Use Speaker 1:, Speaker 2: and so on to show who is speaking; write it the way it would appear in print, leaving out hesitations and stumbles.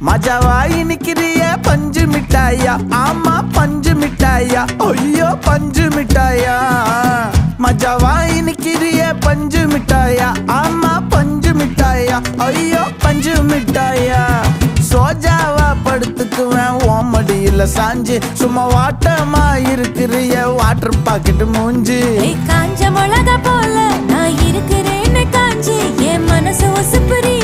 Speaker 1: மஜாவாய் நிக்கிறிய பஞ்சு மிட்டாயா, ஆமா பஞ்சு மிட்டாயா, ஐயோ பஞ்சு மிட்டாயா. மஜாவாய் நிக்கிறிய பஞ்சு மிட்டாயா, ஆமா பஞ்சு மிட்டாயா, ஐயோ பஞ்சு மிட்டாயா. சோஜாவா படுத்துக்குவேன் ஓமடியில சாஞ்சு, சும்மா வாட்டமா இருக்கிறிய வாட்டர் பாக்கெட் மூஞ்சி.
Speaker 2: காஞ்ச மிளகா போல நான் இருக்கிறேன்னு காஞ்சி என் மனசு ஒசுப்புரிய